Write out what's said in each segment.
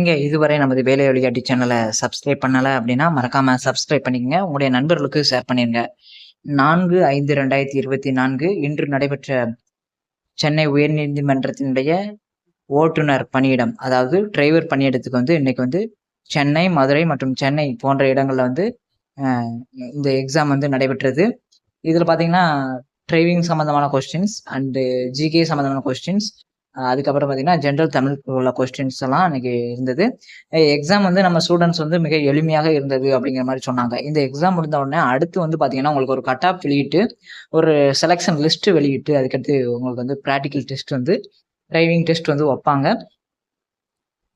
நீங்க இதுவரை நமது வேலை வழிகாட்டி சேனலை சப்ஸ்கிரைப் பண்ணல அப்படின்னா மறக்காம சப்ஸ்கிரைப் பண்ணிக்கங்க. உங்களுடைய நண்பர்களுக்கு ஷேர் பண்ணிருங்க. 4/5/2024 இன்று நடைபெற்ற சென்னை உயர்நீதிமன்றத்தினுடைய ஓட்டுநர் பணியிடம், அதாவது டிரைவர் பணியிடத்துக்கு வந்து இன்னைக்கு வந்து சென்னை, மதுரை மற்றும் சென்னை போன்ற இடங்கள்ல வந்து இந்த எக்ஸாம் வந்து நடைபெற்றது. இதுல பாத்தீங்கன்னா டிரைவிங் சம்பந்தமான கொஸ்டின்ஸ் அண்டு ஜிகே சம்பந்தமான கொஸ்டின்ஸ், அதுக்கப்புறம் பார்த்தீங்கன்னா ஜென்ரல் தமிழுக்கு உள்ள கொஸ்டின்ஸ் எல்லாம் இன்னைக்கு இருந்தது. எக்ஸாம் வந்து நம்ம ஸ்டூடெண்ட்ஸ் வந்து மிக எளிமையாக இருந்தது அப்படிங்கிற மாதிரி சொன்னாங்க. இந்த எக்ஸாம் முடிந்த உடனே அடுத்து வந்து பார்த்தீங்கன்னா உங்களுக்கு ஒரு கட் ஆஃப் வெளியிட்டு ஒரு செலெக்ஷன் லிஸ்ட் வெளியிட்டு அதுக்கடுத்து உங்களுக்கு வந்து ப்ராக்டிக்கல் டெஸ்ட் வந்து டிரைவிங் டெஸ்ட் வந்து வைப்பாங்க.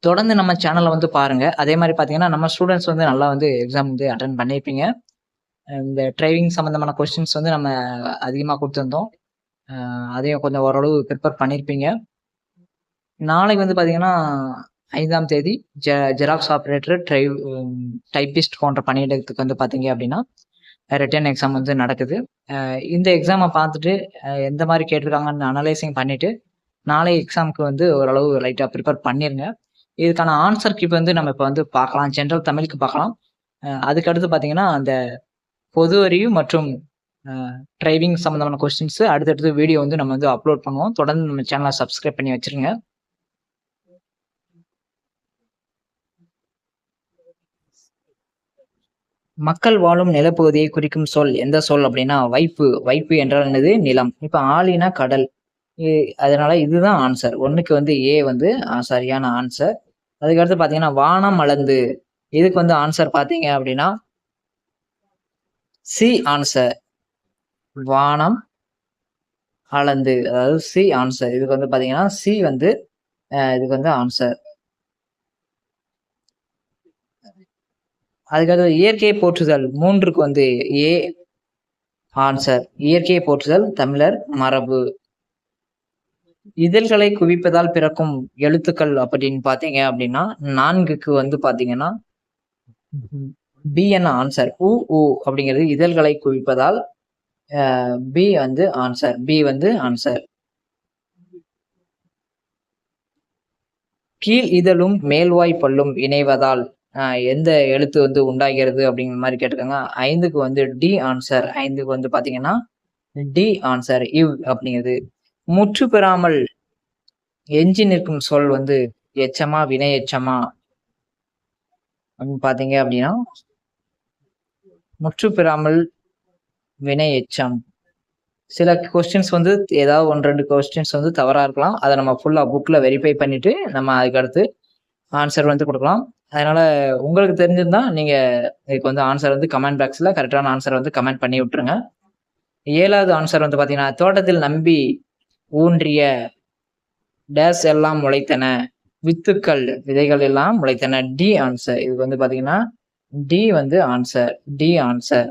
தொடர்ந்து நம்ம சேனலை வந்து பாருங்க. அதே மாதிரி பார்த்தீங்கன்னா நம்ம ஸ்டூடெண்ட்ஸ் வந்து நல்லா வந்து எக்ஸாம் வந்து அட்டன் பண்ணியிருப்பீங்க. இந்த டிரைவிங் சம்பந்தமான கொஸ்டின்ஸ் வந்து நம்ம அதிகமாக கொடுத்துருந்தோம். அதையும் கொஞ்சம் ஓரளவு ப்ரிப்பேர் பண்ணியிருப்பீங்க. நாளைக்கு வந்து பார்த்தீங்கன்னா 5ஆம் தேதி ஜெராக்ஸ் ஆப்ரேட்டர், டைப்பிஸ்ட் போன்ற பணியிடத்துக்கு வந்து பார்த்தீங்க அப்படின்னா ரிட்டன் எக்ஸாம் வந்து நடக்குது. இந்த எக்ஸாமை பார்த்துட்டு எந்த மாதிரி கேட்டிருக்காங்கன்னு அனலைசிங் பண்ணிட்டு நாளை எக்ஸாமுக்கு வந்து ஓரளவு லைட்டாக ப்ரிப்பேர் பண்ணிருங்க. இதுக்கான ஆன்சர் கீ வந்து நம்ம இப்போ வந்து பார்க்கலாம். ஜென்ரல் தமிழுக்கு பார்க்கலாம். அதுக்கடுத்து பார்த்தீங்கன்னா அந்த பொது அறிவு மற்றும் டிரைவிங் சம்மந்தமான கொஸ்டின்ஸ் அடுத்தடுத்து வீடியோ வந்து நம்ம வந்து அப்லோட் பண்ணுவோம். தொடர்ந்து நம்ம சேனலை சப்ஸ்கிரைப் பண்ணி வச்சிருங்க. மக்கள் வாழும் நிலப்பகுதியை குறிக்கும் சொல் எந்த சொல் அப்படின்னா வைப்பு. வைப்பு என்றால் என்னது? நிலம். இப்ப ஆழினா கடல். அதனால இதுதான் ஆன்சர். 1க்கு வந்து ஏ வந்து சரியான ஆன்சர். அதுக்கடுத்து பாத்தீங்கன்னா வானம் அளந்து, இதுக்கு வந்து ஆன்சர் பாத்தீங்க அப்படின்னா சி ஆன்சர். வானம் அளந்து, அதாவது சி ஆன்சர். இதுக்கு வந்து பாத்தீங்கன்னா சி வந்து இதுக்கு வந்து ஆன்சர். அதுக்கடுத்து இயற்கையை போற்றுதல், 3க்கு வந்து ஏ ஆன்சர். இயற்கையை போற்றுதல் தமிழர் மரபு. இதழ்களை குவிப்பதால் பிறக்கும் எழுத்துக்கள் அப்படின்னு பாத்தீங்க அப்படின்னா 4க்கு வந்து பாத்தீங்கன்னா பி என்ன ஆன்சர். உ உ அப்படிங்கிறது இதழ்களை குவிப்பதால் பி வந்து ஆன்சர். பி வந்து ஆன்சர். கீழ் இதழும் மேல்வாய் பல்லும் இணைவதால் எந்த எழுத்து வந்து உண்டாகிறது அப்படிங்கிற மாதிரி கேட்டிருக்காங்க. 5க்கு வந்து டி ஆன்சர். 5க்கு வந்து பாத்தீங்கன்னா டி ஆன்சர். இவ் அப்படிங்கிறது. முற்று பெறாமல் எஞ்சி நிற்கும் சொல் வந்து எச்சமா வினை எச்சமா அப்படின்னு பாத்தீங்க அப்படின்னா முற்று பெறாமல் வினை எச்சம். சில கொஸ்டின்ஸ் வந்து ஏதாவது 1-2 கொஸ்டின்ஸ் வந்து தவறா இருக்கலாம். அதை நம்ம ஃபுல்லா புக்ல வெரிஃபை பண்ணிட்டு நம்ம அதுக்கு அடுத்து ஆன்சர் வந்து கொடுக்கலாம். அதனால உங்களுக்கு தெரிஞ்சிருந்தா நீங்க இதுக்கு வந்து ஆன்சர் வந்து கமெண்ட் பாக்ஸ்ல கரெக்டான ஆன்சர் வந்து கமெண்ட் பண்ணி விட்டுருங்க. 7வது ஆன்சர் வந்து பாத்தீங்கன்னா தோட்டத்தில் நம்பி ஊன்றிய டேஸ் எல்லாம் முளைத்தன, வித்துக்கள் விதைகள் எல்லாம் முளைத்தன. D answer. இது வந்து பாத்தீங்கன்னா டி வந்து ஆன்சர். D answer.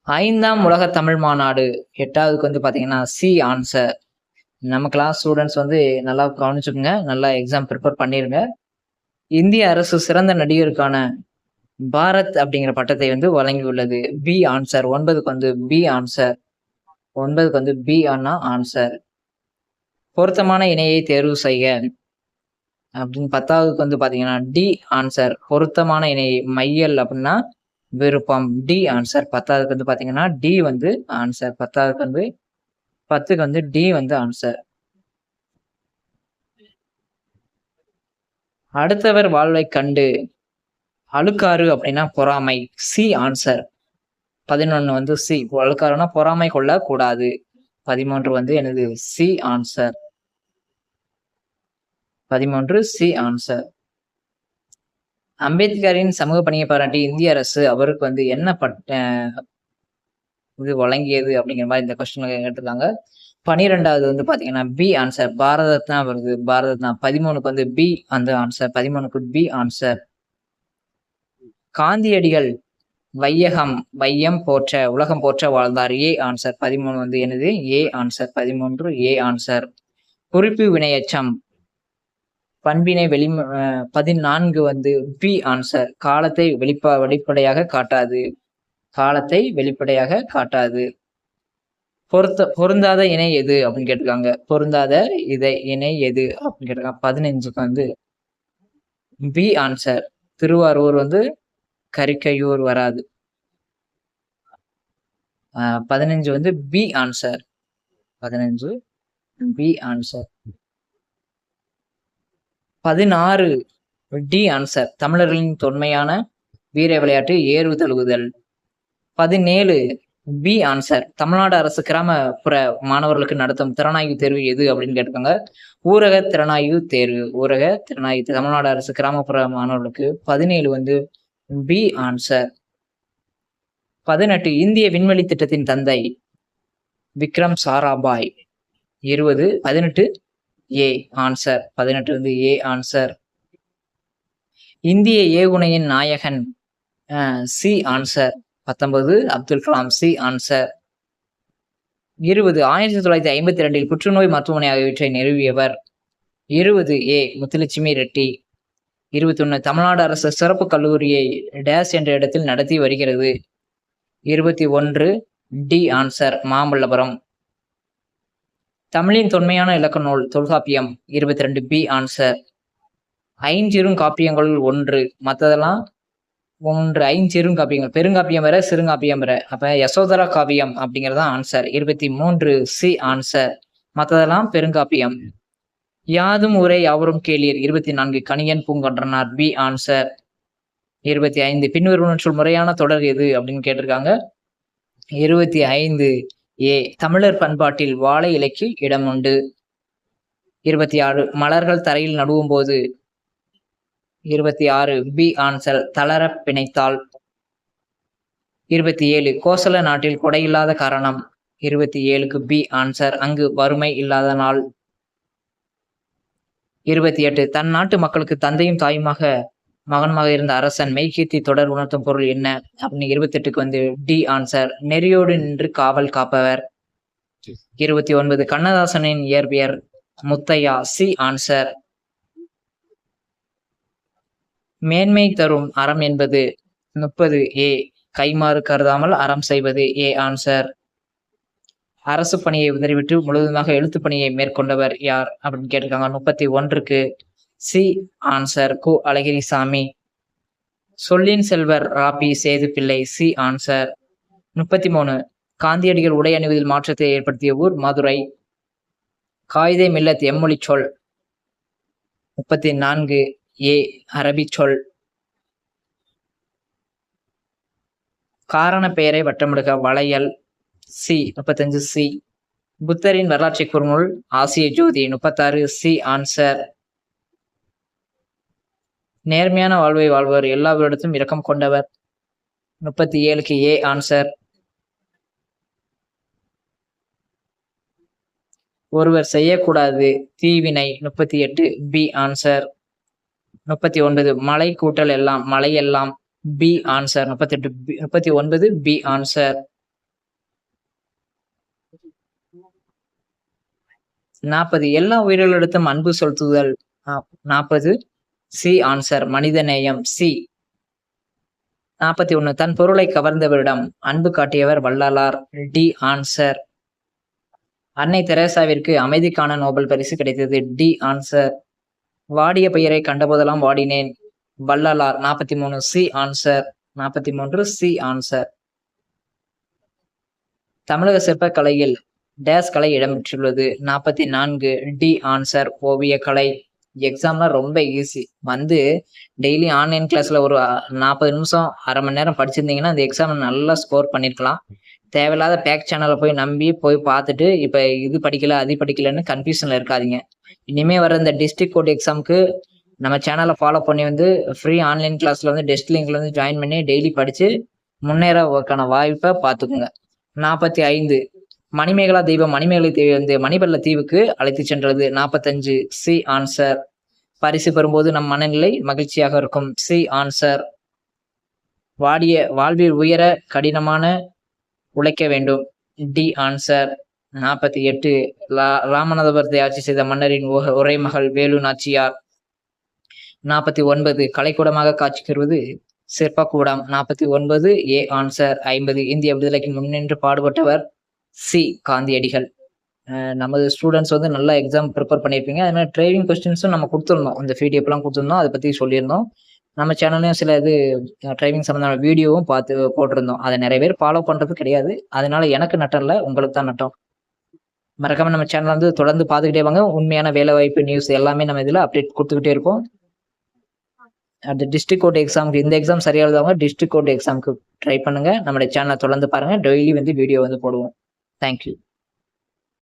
5ஆம் உலக தமிழ் மாநாடு 8வதுக்கு வந்து பாத்தீங்கன்னா சி ஆன்சர். நம்ம கிளாஸ் ஸ்டூடெண்ட்ஸ் வந்து நல்லா கவனிச்சுக்கோங்க, நல்லா எக்ஸாம் ப்ரிப்பேர் பண்ணிருங்க. இந்திய அரசு சிறந்த நடிகருக்கான பாரத் அப்படிங்கிற பட்டத்தை வந்து வழங்கியுள்ளது. B answer. 9க்கு வந்து பி ஆன்சர். 9க்கு வந்து பி ஆனா ஆன்சர். பொருத்தமான இணையை தேர்வு செய்க அப்படின்னு 10வதுக்கு வந்து பாத்தீங்கன்னா டி ஆன்சர். பொருத்தமான இணை மையல் அப்படின்னா விருப்பம். D answer. 10வதுக்கு வந்து பாத்தீங்கன்னா டி வந்து ஆன்சர். 10க்கு வந்து டி வந்து ஆன்சர். அடுத்தவர் வாழ்வை கண்டு அழுக்காறு அப்படின்னா பொறாமை. C answer. 11 வந்து சி. அழுக்காறுனா பொறாமை கொள்ள கூடாது. 13 வந்து எனது சி ஆன்சர். 13 C answer. அம்பேத்கரின் சமூக பணியை பாராட்டி இந்திய அரசு அவருக்கு வந்து என்ன இது வழங்கியது அப்படிங்கிற மாதிரி இந்த கொஸ்டின் கேட்டிருக்காங்க. 12வது வந்து பாத்தீங்கன்னா பி ஆன்சர். பாரத ரத்னா வருது. பாரத ரத்னா. 13க்கு வந்து பி அந்த ஆன்சர். 13க்கு B answer. காந்தியடிகள் வையம் போற்ற உலகம் போற்ற வாழ்ந்தார். A answer. 13 வந்து என்னது? A answer. 13 A answer. குறிப்பு வினையச்சம் பண்பினை 14 வந்து பி ஆன்சர். காலத்தை வெளிப்படையாக காட்டாது. காலத்தை வெளிப்படையாக காட்டாது. பொருந்தாத இணை எது அப்படின்னு கேட்டிருக்காங்க. பொருந்தாத இணை எது அப்படின்னு கேட்டிருக்காங்க. 15க்கு வந்து பி ஆன்சர். திருவாரூர் வந்து கரிக்கையூர் வராது. 15 வந்து B answer. 15 B answer. 16 D answer. தமிழர்களின் தொன்மையான வீர விளையாட்டு ஏறு தழுவுதல். 17 பி ஆன்சர். தமிழ்நாடு அரசு கிராமப்புற மாணவர்களுக்கு நடத்தும் திறனாய்வு தேர்வு எது அப்படின்னு கேட்டிருக்காங்க. ஊரக திறனாய்வு தேர்வு. ஊரக திறனாய்வு தமிழ்நாடு அரசு கிராமப்புற மாணவர்களுக்கு. 17 வந்து பி ஆன்சர். 18 இந்திய விண்வெளி திட்டத்தின் தந்தை விக்ரம் சாராபாய். 20 18 A answer. 18 வந்து ஏ ஆன்சர். இந்திய ஏவுகணையின் நாயகன் C answer. 19 Abdul Kalam C answer. 20 1952 புற்றுநோய் மருத்துவமனை ஆகியவற்றை நிறுவியவர். 20 ஏ முத்துலட்சுமி ரெட்டி. 21 தமிழ்நாடு அரசு சிறப்பு கல்லூரியை டேஸ் என்ற இடத்தில் நடத்தி வருகிறது. 21 டி ஆன்சர். மாமல்லபுரம். தமிழின் தொன்மையான இலக்க நூல் தொல்காப்பியம். 22 B answer. ஐஞ்சிறும் காப்பியங்களுள் ஒன்று. மற்றதெல்லாம் 3 ஐஞ்சிறும் காப்பியங்கள். பெருங்காப்பியம் வேற சிறுங்காப்பியம் வேற. அப்ப யசோதரா காவியம் அப்படிங்கிறதா ஆன்சர். 23 C answer. மற்றதெல்லாம் பெருங்காப்பியம். யாதும் ஊரே யாவரும் கேளீர். 24 கணியன் பூங்கொன்றனார் பி ஆன்சர். 25 பின்வருவனற்றுள் முறையான தொடர் எது அப்படின்னு கேட்டிருக்காங்க. 25 ஏ தமிழர் பண்பாட்டில் வாழை இலைக்கு இடம் உண்டு. 26 மலர்கள் தரையில் நடுவும் போது. 26 பி ஆன்சர். தளர பிணைத்தால். 27 கோசல நாட்டில் கொடை இல்லாத காரணம். 27க்கு பி ஆன்சர். அங்கு வறுமை இல்லாத நாள். 28 தன் நாட்டு மக்களுக்கு தந்தையும் தாயுமாக மகனுமாக இருந்த அரசன் மெய்கீர்த்தி தொடர் உணர்த்தும் பொருள் என்ன அப்படின்னு 28க்கு வந்து டி ஆன்சர். நெறியோடு நின்று காவல் காப்பவர். 29 கண்ணதாசனின் இயற்பியர் முத்தையா சி ஆன்சர். மேன்மை தரும் அறம் என்பது. 30 ஏ கைமாறு கருதாமல் அறம் செய்வது ஏ ஆன்சர். அரசு பணியை உதறிவிட்டு முழுவதுமாக எழுத்து பணியை மேற்கொண்டவர் யார் அப்படின்னு கேட்டிருக்காங்க. 31க்கு சி ஆன்சர். கு அழகிரிசாமி. சொல்லின் செல்வர் ராபி சேது பிள்ளை சி ஆன்சர். 33 காந்தியடிகள் உடை அணிவதில் மாற்றத்தை ஏற்படுத்திய ஊர் மதுரை. காயிதே மில்லத் எம்மொழி சொல். 34 ஏ அரபி சொல். காரண பெயரை வட்டமிடுக வளையல் சி. 35 சி. புத்தரின் வரலாற்றை கூறுநூல் ஆசிய ஜோதி. 36 சி ஆன்சர். நேர்மையான வாழ்வை வாழ்வர் எல்லாவரிடத்தும் இரக்கம் கொண்டவர். 37க்கு ஏ ஆன்சர். ஒருவர் செய்யக்கூடாது தீவினை. 38 பி ஆன்சர். 39 மலை கூட்டல் எல்லாம் மலை எல்லாம் பி ஆன்சர். 39 B answer. 40 எல்லா உயிர்களிடத்தும் அன்பு செலுத்துதல். 40 சி ஆன்சர். மனிதநேயம் சி. 41 தன் பொருளை கவர்ந்தவரிடம் அன்பு காட்டியவர் வள்ளலார் டி ஆன்சர். அன்னை தெரேசாவிற்கு அமைதிக்கான நோபல் பரிசு கிடைத்தது டி ஆன்சர். வாடிய பெயரை கண்டபோதெல்லாம் வாடினேன் Vallalar. 43 C answer. 43 C answer. தமிழக சிற்பக்கலையில் டேஸ் கலை இடம்பெற்றுள்ளது. 44 டி ஆன்சர். ஓவிய கலை. எக்ஸாம்லாம் ரொம்ப ஈஸி. வந்து டெய்லி ஆன்லைன் கிளாஸ்ல ஒரு 40 நிமிஷம் அரை மணி நேரம் படிச்சிருந்தீங்கன்னா அந்த எக்ஸாம் நல்லா ஸ்கோர் பண்ணிருக்கலாம். தேவையில்லாத பேக் சேனலை போய் நம்பி போய் பார்த்துட்டு இப்ப இது படிக்கல அது படிக்கலன்னு கன்ஃபியூஷன்ல இருக்காதீங்க. இனிமே வர இந்த டிஸ்ட்ரிக்ட் கோர்ட் எக்ஸாமுக்கு நம்ம சேனலை ஃபாலோ பண்ணி வந்து ஃப்ரீ ஆன்லைன் கிளாஸ்ல வந்து டெஸ்ட் லிங்க்ல வந்து ஜாயின் பண்ணி டெய்லி படிச்சு முன்னேறக்கான வாய்ப்பை பார்த்துக்குங்க. 45 மணிமேகலா தெய்வம் மணிமேகலை தீவு வந்து மணிபல்ல தீவுக்கு அழைத்து சென்றது. 45 சி ஆன்சர். பரிசு பெறும்போது நம் மனநிலை மகிழ்ச்சியாக இருக்கும் சி ஆன்சர். வாழ்வில் உயர கடினமான உழைக்க வேண்டும் டி ஆன்சர். 48 ராமநாதபுரத்தை ஆட்சி செய்த மன்னரின் ஒரே மகள் வேலு நாச்சியார். 49 கலைக்கூடமாக காட்சி பெறுவது சிற்பக்கூடம். 49 ஏ ஆன்சர். 50 இந்திய விடுதலைக்கு முன்னின்று பாடுபட்டவர் சி காந்தியடிகள். நமது ஸ்டூடெண்ட்ஸ் வந்து நல்லா எக்ஸாம் ப்ரிப்பேர் பண்ணியிருப்பீங்க. அது மாதிரி டிரைவிங் கொஸ்டின்ஸும் நம்ம கொடுத்துருந்தோம். இந்த பிடிஎஃப்லாம் கொடுத்துருந்தோம். அதை பற்றி சொல்லியிருந்தோம். நம்ம சேனல்லையும் சில இது டிரைவிங் சம்மந்தமான வீடியோவும் பார்த்து போட்டிருந்தோம். அதை நிறைய பேர் ஃபாலோ பண்ணுறது கிடையாது. அதனால எனக்கு நட்டம் இல்லை, உங்களுக்கு தான் நட்டம். மறக்காம நம்ம சேனலை வந்து தொடர்ந்து பார்த்துக்கிட்டே வாங்க. உண்மையான வேலைவாய்ப்பு நியூஸ் எல்லாமே நம்ம இதில் அப்டேட் கொடுத்துக்கிட்டே இருப்போம். அந்த டிஸ்ட்ரிக்ட் கோர்ட் எக்ஸாமுக்கு இந்த எக்ஸாம் சரியாக எழுதாங்க டிஸ்ட்ரிக்ட் கோர்ட் எக்ஸாமுக்கு ட்ரை பண்ணுங்கள். நம்மளுடைய சேனலை தொடர்ந்து பாருங்கள். டெய்லி வந்து வீடியோ வந்து போடுவோம். தேங்க்யூ.